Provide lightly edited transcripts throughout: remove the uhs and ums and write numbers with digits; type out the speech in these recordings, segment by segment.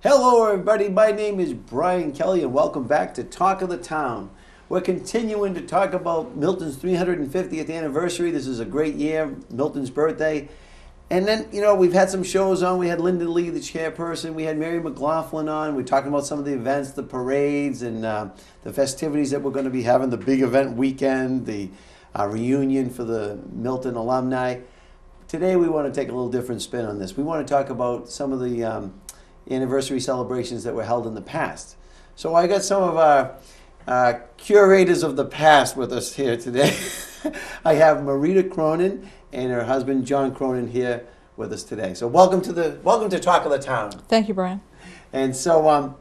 Hello everybody, my name is Brian Kelley and welcome back to Talk of the Town. We're continuing to talk about Milton's 350th anniversary. This is a great year, Milton's birthday. And then, we've had some shows on. We had Linda Lee, the chairperson. We had Mary McLaughlin on. We're talking about some of the events, the parades, and the festivities that we're going to be having, the big event weekend, the reunion for the Milton alumni. Today we want to take a little different spin on this. We want to talk about some of the anniversary celebrations that were held in the past. So I got some of our curators of the past with us here today. I have Maritta Cronin and her husband John Cronin here with us today. So welcome to Talk of the Town. Thank you, Brian. And so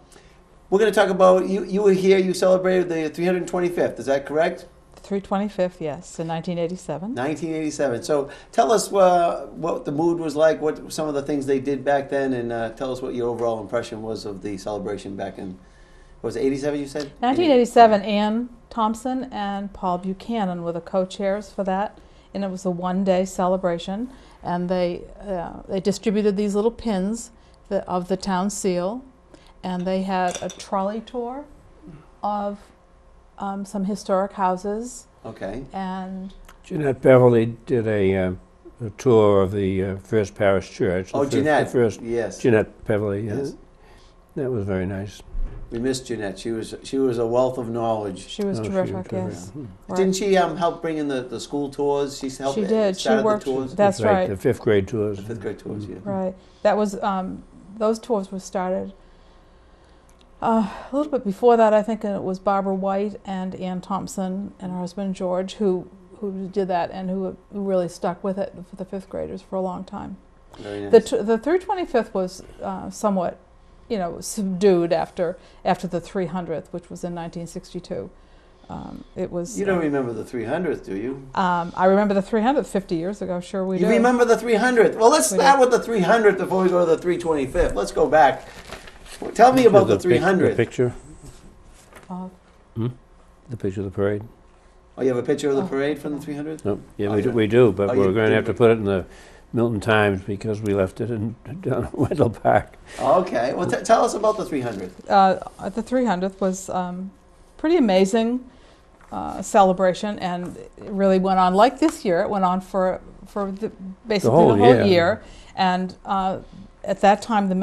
we're going to talk about you were here. You celebrated the 325th. Is that correct? 325th, yes, in 1987. 1987. So tell us what the mood was like, what some of the things they did back then, and tell us what your overall impression was of the celebration back in, what was it, 87 you said? 1987, Ann Thompson and Paul Buchanan were the co-chairs for that, and it was a one-day celebration, and they distributed these little pins of the town seal, and they had a trolley tour of some historic houses. Okay. And Jeanette Beverly did a tour of the First Parish Church. Oh, Jeanette. Yes. Jeanette Beverly, yes. Yes. That was very nice. We missed Jeanette. She was a wealth of knowledge. she was terrific, yes. Right. Didn't she help bring in the school tours? She helped. She did. She worked. The tours. That's right. The fifth grade tours. The fifth grade tours, yeah. Right. That was those tours were started a little bit before that, I think. And it was Barbara White and Ann Thompson and her husband George who did that and who really stuck with it for the fifth graders for a long time. Very nice. The 325th was somewhat, subdued after the 300th, which was in 1962. It was. You don't remember the 300th, do you? I remember the 300th 50 years ago. Sure, we do. You remember the 300th? Well, let's start with the 300th before we go to the 325th. Let's go back. Tell me about the 300th. The picture. The picture of the parade. Oh, you have a picture of the parade from the 300th? No, yeah, Oh, we do, but Oh, we're you going to do. have to put it in the Milton Times because we left it down at Wendell Park. Okay. Well, tell us about the 300th. The 300th was pretty amazing celebration, and it really went on like this year. It went on for basically the whole year. And at that time, the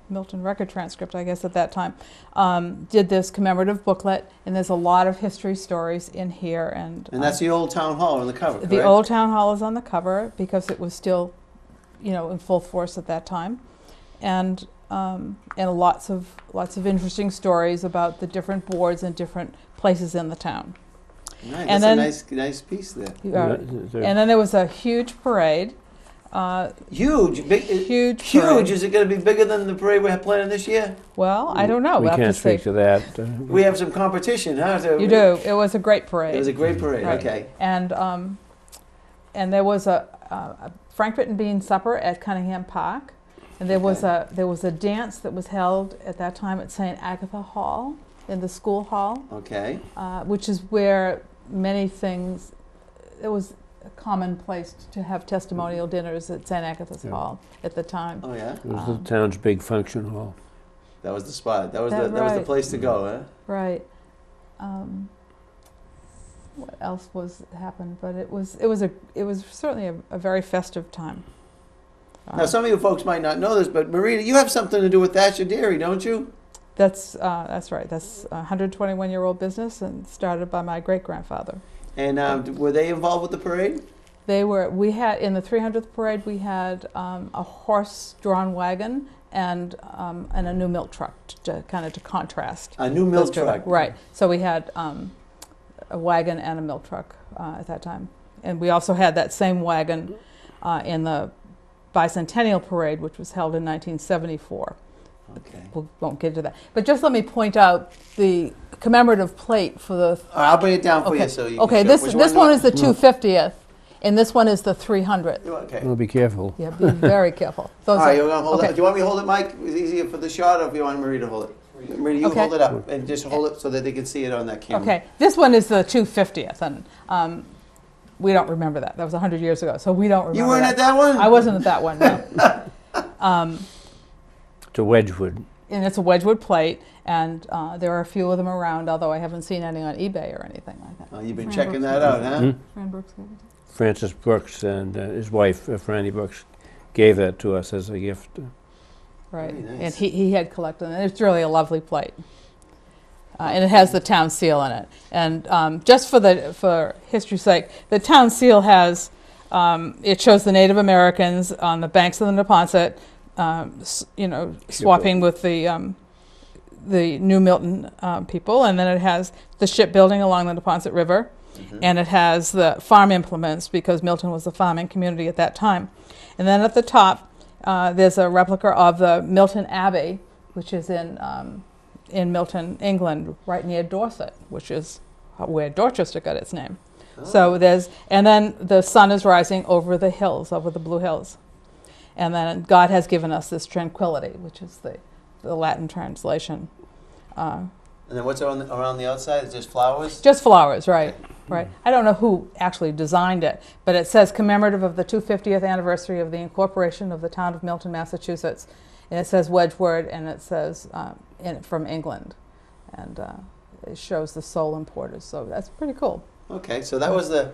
Milton Record Transcript, I guess at that time, did this commemorative booklet, and there's a lot of history stories in here. And that's the old town hall on the cover, correct? The old town hall is on the cover because it was still, in full force at that time, and lots of interesting stories about the different boards and different places in the town. Nice. And that's a nice piece there. And then there was a huge parade. Huge, big, huge. Huge. Is it going to be bigger than the parade we're planning this year? Well, I don't know. We we'll can't have to speak see. to that. We have some competition, huh? You do. It was a great parade. It was a great parade. Right. Okay. And there was a Frankfurt and Bean supper at Cunningham Park, and there was a dance that was held at that time at St. Agatha Hall in the school hall. Okay. Which is where many things. It was a common place to have testimonial dinners at St. Agatha's Hall at the time. Oh yeah. It was the town's big function hall. That was the spot. That was the place to go, huh? Right. What else happened? But it was certainly a very festive time. Now some of you folks might not know this, but Maritta, you have something to do with Thatcher Dairy, don't you? That's right. That's a 121-year-old business and started by my great-grandfather. And were they involved with the parade? They were. We had in the 300th parade. We had a horse-drawn wagon and a new milk truck to contrast. A new milk truck. Right. So we had a wagon and a milk truck at that time, and we also had that same wagon in the bicentennial parade, which was held in 1974. Okay. We won't get into that. But just let me point out the commemorative plate for the... I'll bring it down for you so you okay, can show. this one is the 250th, and this one is the 300th. Okay. Well, be careful. Yeah, be very careful. All right, you're going to hold it. Do you want me to hold it, Mike? It's easier for the shot, or if you want Marie to hold it? Marie, you hold it up and just hold it so that they can see it on that camera. Okay, this one is the 250th, and we don't remember that. That was 100 years ago, so we don't remember You weren't that. at that one? I wasn't at that one, no. to Wedgwood. And it's a Wedgwood plate, and there are a few of them around, although I haven't seen any on eBay or anything like that. Oh, you've been checking that out, huh? Fran Brooks gave it. Francis Brooks and his wife, Franny Brooks, gave that to us as a gift. Right, Very nice. and he had collected it. And it's really a lovely plate. And it has the town seal in it. And just for history's sake, the town seal has, it shows the Native Americans on the banks of the Neponset, swapping with the New Milton people, and then it has the shipbuilding along the Neponset River, and it has the farm implements because Milton was a farming community at that time. And then at the top, there's a replica of the Milton Abbey, which is in Milton, England, right near Dorset, which is where Dorchester got its name. Oh. So and then the sun is rising over the hills, over the Blue Hills. And then God has given us this tranquility, which is the Latin translation. And then what's around the outside? It's just flowers? Just flowers, right. Right. I don't know who actually designed it, but it says commemorative of the 250th anniversary of the incorporation of the town of Milton, Massachusetts. And it says Wedgwood, and it says from England. And it shows the sole importers. So that's pretty cool. Okay, so that was the,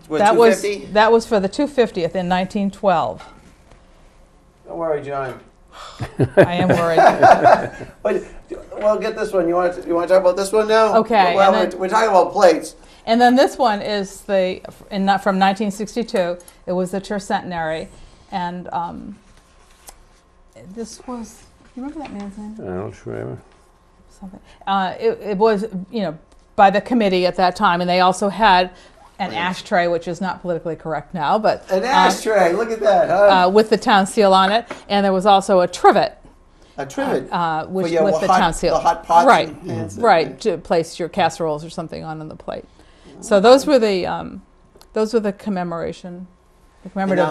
what, That 250? that was for the 250th in 1912. Don't worry, John. I am worried. Well, get this one. You want to talk about this one now? Okay, Well, and then- we're talking about plates. And then this one is from 1962. It was the tercentenary, and this was. You remember that man's name? I don't remember. Something. It was by the committee at that time, and they also had an ashtray, which is not politically correct now, but An ashtray. Look at that, huh? with the town seal on it, and there was also a trivet. A trivet. With For the town seal. The hot pots. Right, and pans. right, to place your casseroles or something on the plate. So those were the commemorative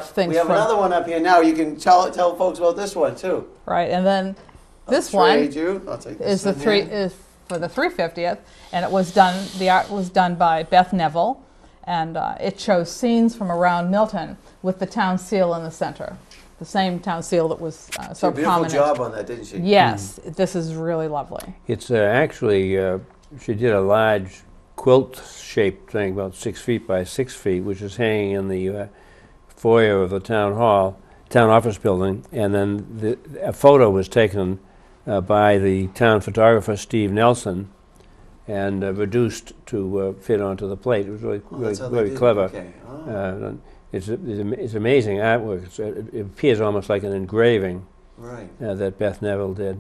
things. We have another one up here now. You can tell folks about this one too. Right, and then this I'll one trade you. I'll take this is is for the 350th, and it was done. The art was done by Beth Neville, and it shows scenes from around Milton with the town seal in the center, the same town seal that was so She did a beautiful prominent. job on that, didn't she? Yes, this is really lovely. It's actually, she did a large quilt-shaped thing, about 6 feet by 6 feet, which is hanging in the foyer of the town office building, and then a photo was taken by the town photographer Steve Nelson and reduced to fit onto the plate. It was really very clever. Okay. Oh. It's amazing artwork. It appears almost like an engraving Right. that Beth Neville did.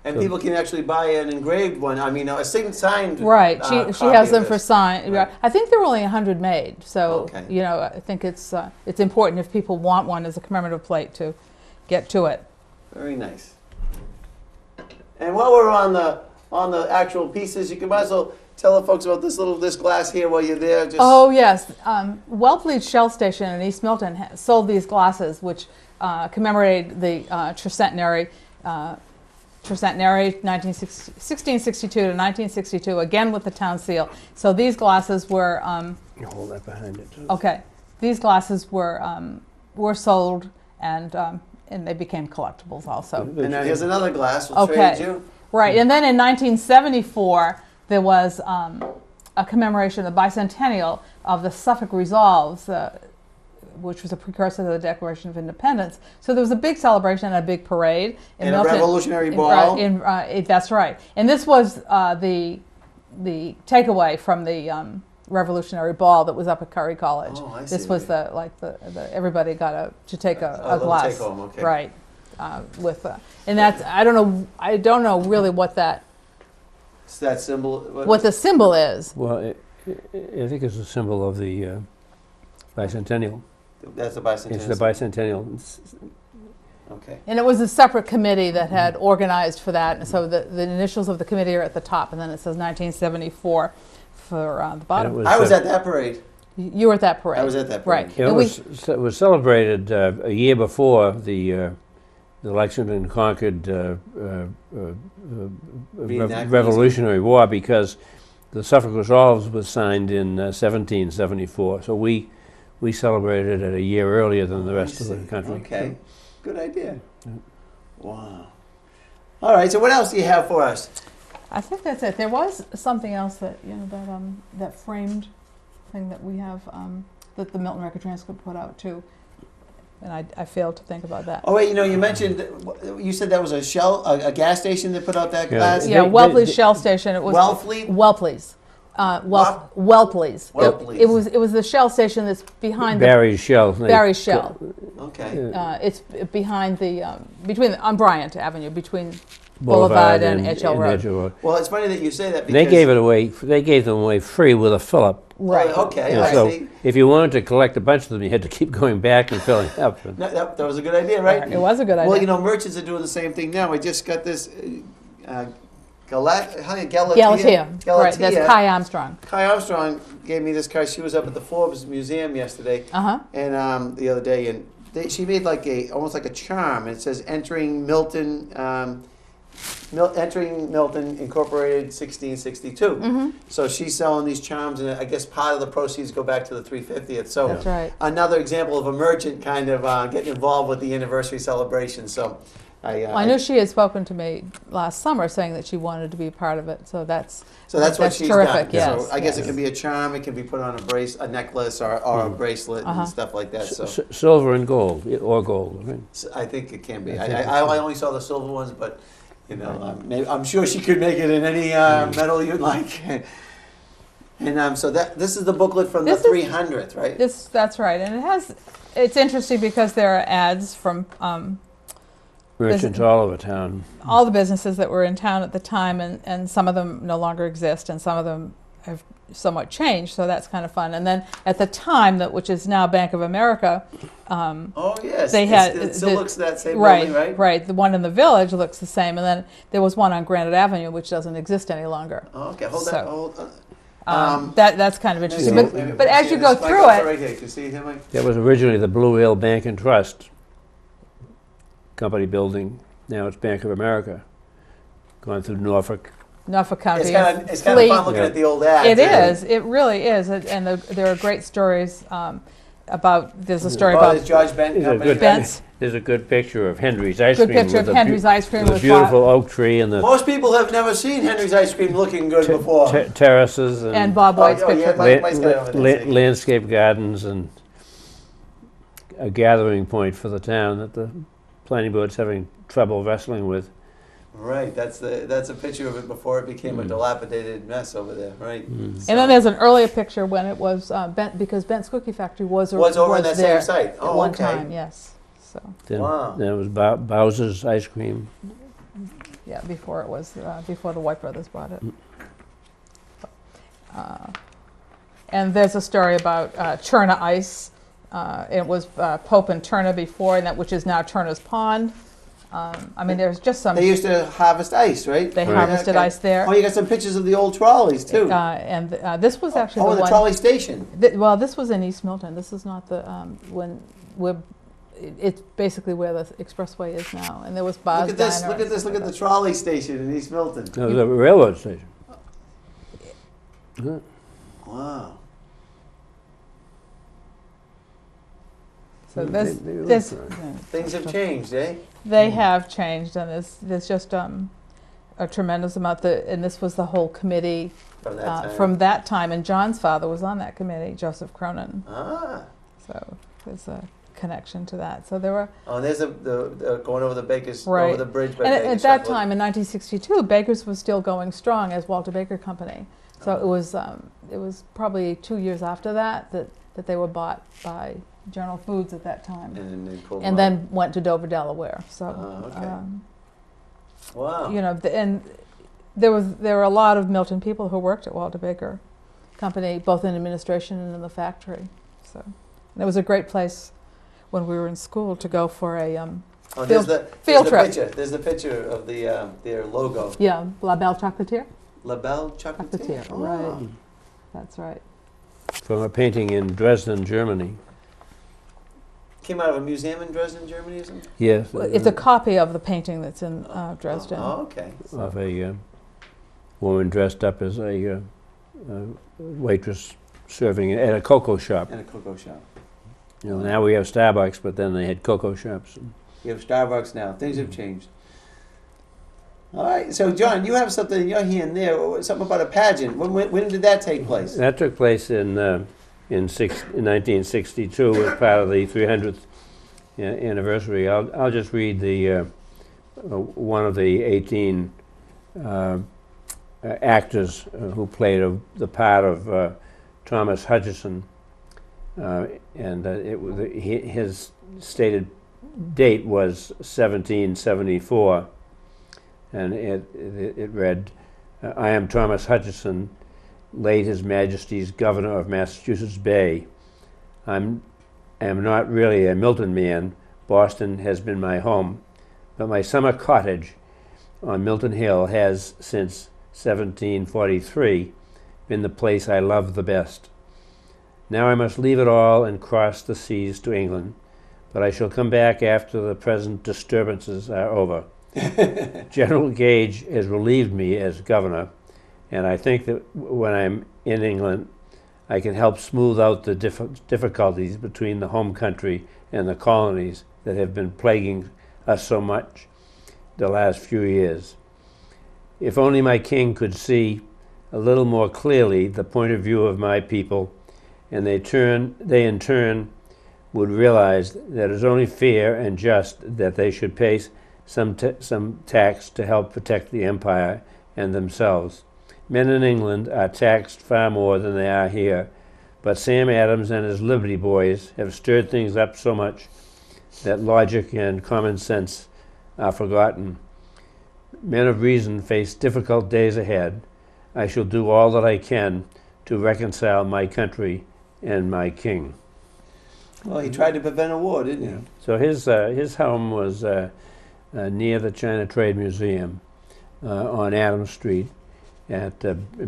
And people can actually buy an engraved one. I mean, a signed. Right, she copy has them of for this. sign. Right. I think there were only 100 made, so Okay. I think it's important if people want one as a commemorative plate to get to it. Very nice. And while we're on the actual pieces, you can might as well tell the folks about this glass here while you're there. Just Oh yes, Wellfleet Shell Station in East Milton sold these glasses, which commemorated the tercentenary. 1662 to 1962, again with the town seal. So these glasses were You hold that behind it. okay. These glasses were sold, and they became collectibles also. And now here's another glass. We'll Okay. trade you. Right, and then in 1974 there was a commemoration of the bicentennial of the Suffolk Resolves, which was a precursor to the Declaration of Independence. So there was a big celebration and a big parade in And a Milton. Revolutionary Ball. That's right, and this was the takeaway from the Revolutionary Ball that was up at Curry College. Oh, I This see. was the everybody got to take a little glass. take-home, okay. Right, and that's I don't know really what It's that symbol. what the symbol is. Well, I think it's a symbol of the bicentennial. That's the bicentennial. It's the bicentennial. Okay. And it was a separate committee that had organized for that. And so the initials of the committee are at the top, and then it says 1974 for the bottom. I was at that parade. You were at that parade. I was at that parade. Right. It And was celebrated a year before the Lexington and Concord Revolutionary War, because the Suffolk Resolves was signed in 1774. So we celebrated it a year earlier than the rest of the country. Okay. Good idea. Wow. All right, so what else do you have for us? I think that's it. There was something else that, that framed thing that we have, that the Milton Record Transcript put out too. And I failed to think about that. Oh wait, you mentioned, you said that was a gas station that put out that glass? Yeah, Welpley's Shell Station. It was Wellfleet? Welpley's. Welpley's. Welpley's. It was the Shell station that's behind Barry's Shell. Barry's Shell. Okay. It's behind on Bryant Avenue, between Boulevard and Edgell Road. Well, it's funny that you say that because they gave it away. They gave them away free with a fill-up. Right. Okay. So see. if you wanted to collect a bunch of them, you had to keep going back and filling up. That was a good idea, right? It was a good idea. Well, merchants are doing the same thing now. I just got this Galatea. Right, that's Kai Armstrong. Kai Armstrong gave me this car. She was up at the Forbes Museum yesterday, and the other day, and she made almost like a charm. It says "Entering Milton." Entering Milton Incorporated 1662. So she's selling these charms, and I guess part of the proceeds go back to the 350th. So that's right. Another example of a merchant kind of getting involved with the anniversary celebration. So I knew she had spoken to me last summer saying that she wanted to be a part of it. So that's what she's terrific. done. Yes, so I guess it can be a charm. It can be put on a necklace or a bracelet and stuff like that. So silver and gold, or gold. Right? So I think it can be. I only saw the silver ones, but. I'm sure she could make it in any metal you'd like. And so this is the booklet from the 300th, right? That's right, and it's interesting because there are ads from merchants all over town. All the businesses that were in town at the time, and some of them no longer exist, and some of them have somewhat changed, so that's kind of fun. And then at the time, which is now Bank of America, oh yes, they had it still looks that same building, right? Right. The one in the Village looks the same, and then there was one on Granite Avenue which doesn't exist any longer. Oh, okay, hold on. That's kind of interesting. But as you go through it, right here, you can see him. That was originally the Blue Hill Bank and Trust Company building. Now it's Bank of America. Gone through Norfolk County. It's kind of fun looking at the old ads. It is. It really is. And there are great stories about. There's a story about there's George Bent's. There's a good picture of Henry's ice cream. Good picture of Henry's ice cream with a beautiful oak tree and the. Most people have never seen Henry's ice cream looking good before. Terraces and Bob White's picture. Landscape gardens and a gathering point for the town that the planning board's having trouble wrestling with. Right, that's a picture of it before it became a dilapidated mess over there, right? So. And then there's an earlier picture when it was because Bent's Cookie Factory was over in that same site. At one time, yes. So. Then it was Bowser's ice cream. Yeah, before it was before the White brothers bought it. And there's a story about Churna Ice. It was Pope and Turner before, which is now Turner's Pond. There's just some. They used to harvest ice, right? They harvested ice there. Oh, you got some pictures of the old trolleys too. This was actually the trolley station. This was in East Milton. This is not the it's basically where the expressway is now. And there was Bob's Look at this! Look at this! Look at the trolley station in East Milton. It was a railroad station. Wow. So things have changed, eh? They have changed, and there's just a tremendous amount. And this was the whole committee from that time. And John's father was on that committee, Joseph Cronin. So there's a connection to that. So there were. Oh, and there's the going over the Baker's over the bridge. And at that time, in 1962, Baker's was still going strong as Walter Baker Company. So it was probably 2 years after that they were bought by General Foods at that time, and then went to Dover, Delaware. So, wow. And there were a lot of Milton people who worked at Walter Baker Company, both in administration and in the factory. So, and it was a great place when we were in school to go for a field trip. There's the picture of their logo. Yeah, La Belle Chocolatier. La Belle Chocolatier. Right. That's right. From a painting in Dresden, Germany. Came out of a museum in Dresden, Germany, or something? Yes. Well, it's a copy of the painting that's in Dresden. Okay. Of a woman dressed up as a waitress serving at a cocoa shop. In a cocoa shop. Now we have Starbucks, but then they had cocoa shops. You have Starbucks now. Things have changed. All right. So, John, you have something in your hand there. Something about a pageant. When did that take place? That took place in 1962 as part of the 300th anniversary. I'll just read the one of the 18 actors who played the part of Thomas Hutchison, and his stated date was 1774, and it read, "I am Thomas Hutchison, late His Majesty's Governor of Massachusetts Bay. I am not really a Milton man. Boston has been my home, but my summer cottage on Milton Hill has, since 1743, been the place I love the best. Now I must leave it all and cross the seas to England, but I shall come back after the present disturbances are over. General Gage has relieved me as governor, and I think that when I'm in England, I can help smooth out the difficulties between the home country and the colonies that have been plaguing us so much the last few years. If only my king could see a little more clearly the point of view of my people, and they in turn would realize that it is only fair and just that they should pay some tax to help protect the empire and themselves. Men in England are taxed far more than they are here, but Sam Adams and his Liberty Boys have stirred things up so much that logic and common sense are forgotten. Men of reason face difficult days ahead. I shall do all that I can to reconcile my country and my king." Well, he tried to prevent a war, didn't he? So his home was near the China Trade Museum on Adams Street at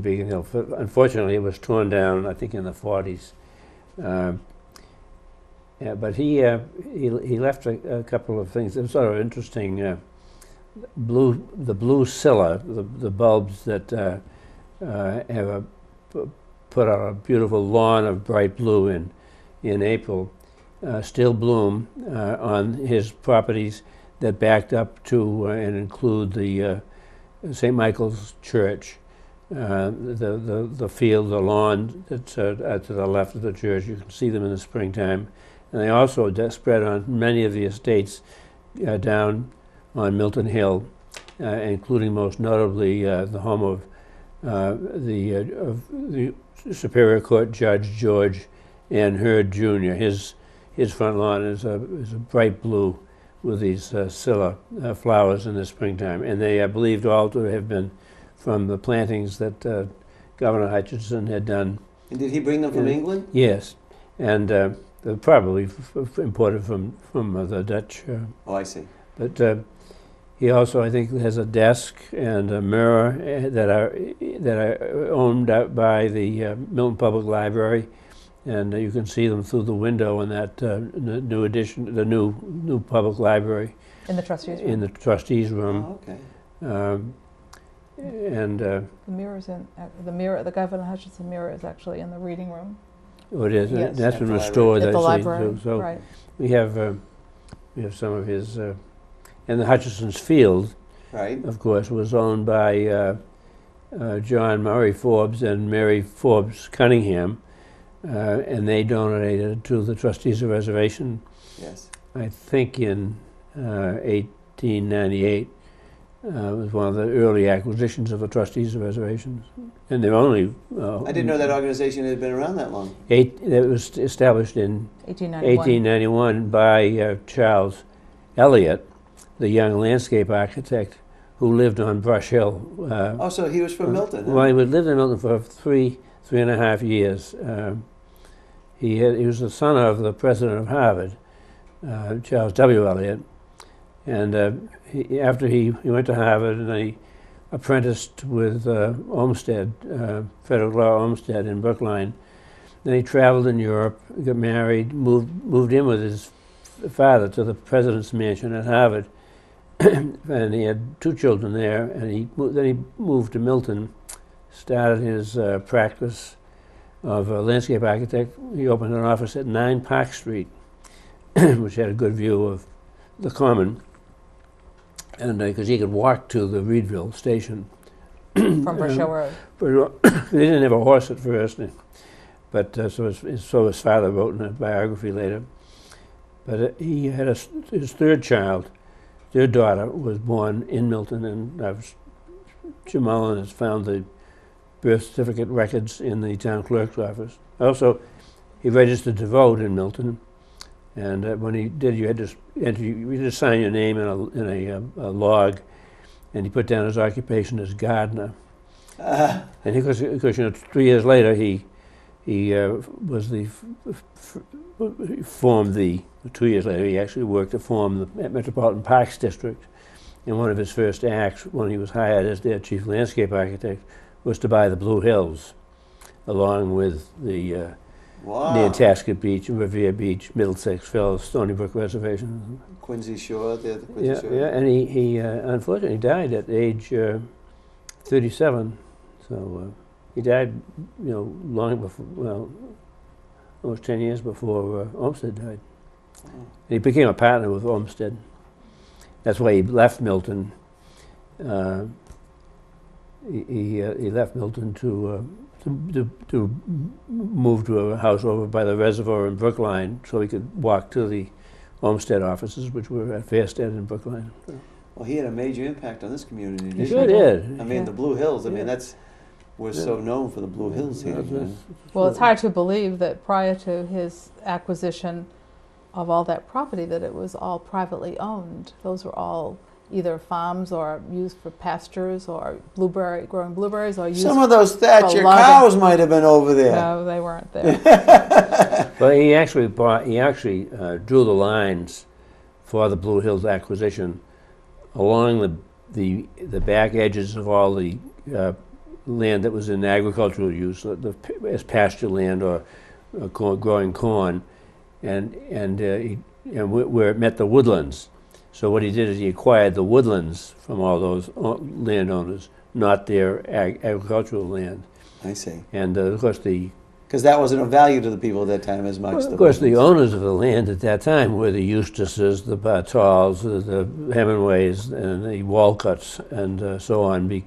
Beacon Hill. Unfortunately, it was torn down, I think, in the 40s. But he left a couple of things. It was sort of interesting. The blue Scylla, the bulbs that have put out a beautiful lawn of bright blue in April, still bloom on his properties that backed up to and include the St. Michael's Church, the field, the lawn that's to the left of the church. You can see them in the springtime. And they also spread on many of the estates down on Milton Hill, including most notably the home of the Superior Court Judge George N. Hurd Jr. His front lawn is a bright blue with these scilla flowers in the springtime, and they are believed all to have been from the plantings that Governor Hutchinson had done. And did he bring them from England? Yes, and they're probably imported from the Dutch. Oh, I see. But he also, I think, has a desk and a mirror that are owned out by the Milton Public Library, and you can see them through the window in that new addition, the new public library. In the trustees room. In the trustees room. Oh, okay. And the mirror's in the mirror. The Governor Hutchinson mirror is actually in the reading room. Oh, it is. Yes. That's been restored. At the I see. library. So Right. we have some of his, and the Hutchison's Field, Right. of course, was owned by John Murray Forbes and Mary Forbes Cunningham, and they donated to the Trustees of Reservation. Yes. I think in 1898. It was one of the early acquisitions of the Trustees of Reservations, and they're only. I didn't know that organization had been around that long. It was established in 1891 by Charles Eliot, the young landscape architect who lived on Brush Hill. Oh, so he was from Milton. Huh? Well, he lived in Milton for three and a half years. He was the son of the president of Harvard, Charles W. Eliot, and after he went to Harvard and he apprenticed with Olmsted, Frederick Law Olmsted in Brookline. Then he traveled in Europe, got married, moved in with his father to the president's mansion at Harvard, and he had 2 children there. And then he moved to Milton, started his practice of a landscape architect. He opened an office at 9 Park Street, which had a good view of the common, and because he could walk to the Reedville station. From Brashear Road. But they didn't have a horse at first, but so his father wrote in a biography later. But he had his third daughter was born in Milton, and Jim Mullen has found the birth certificate records in the town clerk's office. Also, he registered to vote in Milton, and when he did, you had to sign your name in a log, and he put down his occupation as gardener. And because 3 years later he formed the. 2 years later, he actually worked to form the Metropolitan Parks District. And one of his first acts, when he was hired as their chief landscape architect, was to buy the Blue Hills, along with the Nantasket Beach, Revere Beach, Middlesex Fells, Stony Brook Reservation. Quincy Shore, the Quincy Shore. Yeah, and he unfortunately died at age 37. So he died, long before, almost 10 years before Olmsted died. And he became a partner with Olmsted. That's why he left Milton. He left Milton to move to a house over by the reservoir in Brookline, so he could walk to the Olmsted offices, which were at Fairstead in Brookline. Well, he had a major impact on this community. He sure did. I mean, the Blue Hills. I mean, we're so known for the Blue Hills here. Well, it's hard to believe that prior to his acquisition of all that property, that it was all privately owned. Those were all either farms or used for pastures or growing blueberries, or used. Some of those Thatcher cows might have been over there. No, they weren't there. Well, he actually drew the lines for the Blue Hills acquisition along the back edges of all the land that was in agricultural use, as pasture land or growing corn, and where it met the woodlands. So what he did is he acquired the woodlands from all those landowners, not their agricultural land. I see. And of course because that wasn't of value to the people at that time as much. Well, of course, the owners of the land at that time were the Eustaces, the Bartolds, the Hemingways, and the Walcotts, and so on. The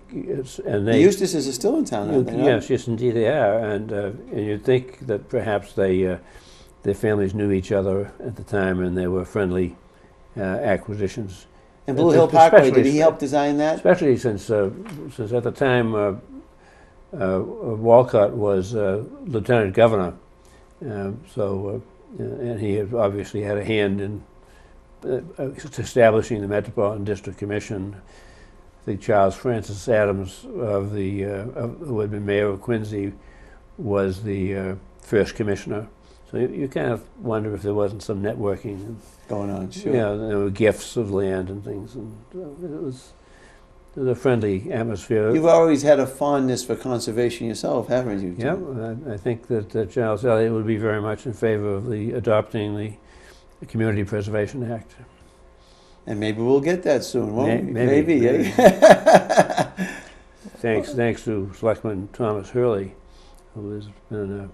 Eustaces are still in town, aren't they? Yes, indeed they are. And you'd think that perhaps their families knew each other at the time, and they were friendly acquisitions. And Blue Hill Parkway, did he help design that? Especially since at the time Walcott was lieutenant governor, and he had obviously had a hand in establishing the Metropolitan District Commission. I think Charles Francis Adams, who had been mayor of Quincy, was the first commissioner. So you kind of wonder if there wasn't some networking going on. Sure. Yeah, there were gifts of land and things, and it was a friendly atmosphere. You've always had a fondness for conservation yourself, haven't you? Yeah, I think that Charles Elliott would be very much in favor of adopting the Community Preservation Act. And maybe we'll get that soon, won't we? Maybe. Thanks to Selectman Thomas Hurley, who has been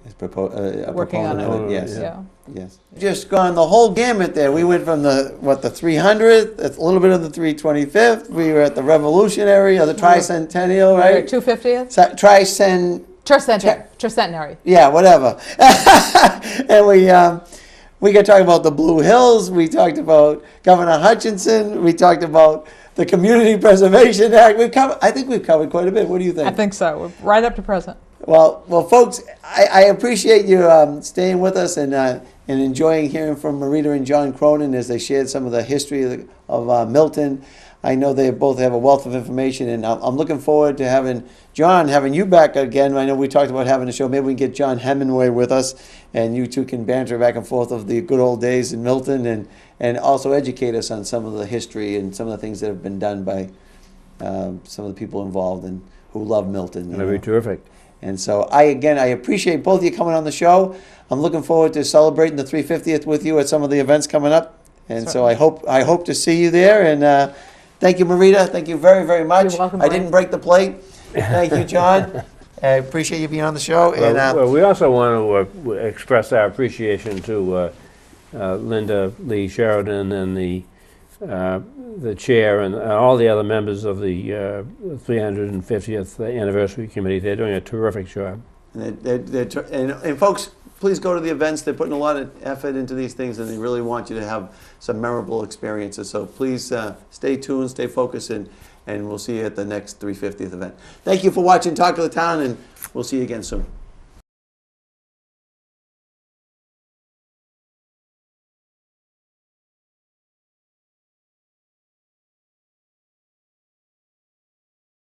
working on it. Yes. Yeah. Yes. Just gone the whole gamut there. We went from the 300th, a little bit of the 325th. We were at the Revolutionary or the Tricentennial, right? 250th. Tricentenary. Yeah, whatever. And we got talking about the Blue Hills. We talked about Governor Hutchinson. We talked about the Community Preservation Act. I think we've covered quite a bit. What do you think? I think so. We're right up to present. Well, folks, I appreciate you staying with us and enjoying hearing from Maritta and John Cronin as they shared some of the history of Milton. I know they both have a wealth of information, and I'm looking forward to having you back again. I know we talked about having a show. Maybe we can get John Hemingway with us, and you two can banter back and forth of the good old days in Milton, and also educate us on some of the history and some of the things that have been done by some of the people involved and who love Milton. That'd be terrific. And so I appreciate both of you coming on the show. I'm looking forward to celebrating the 350th with you at some of the events coming up. And certainly. So I hope to see you there. And thank you, Maritta. Thank you very, very much. You're welcome, I didn't break the plate. Thank you, John. I appreciate you being on the show. Well, we also want to express our appreciation to Linda Lee Sheridan and the the chair and all the other members of the 350th anniversary committee. They're doing a terrific job. And folks, please go to the events. They're putting a lot of effort into these things, and they really want you to have some memorable experiences. So please stay tuned, stay focused, and we'll see you at the next 350th event. Thank you for watching Talk of the Town, and we'll see you again soon.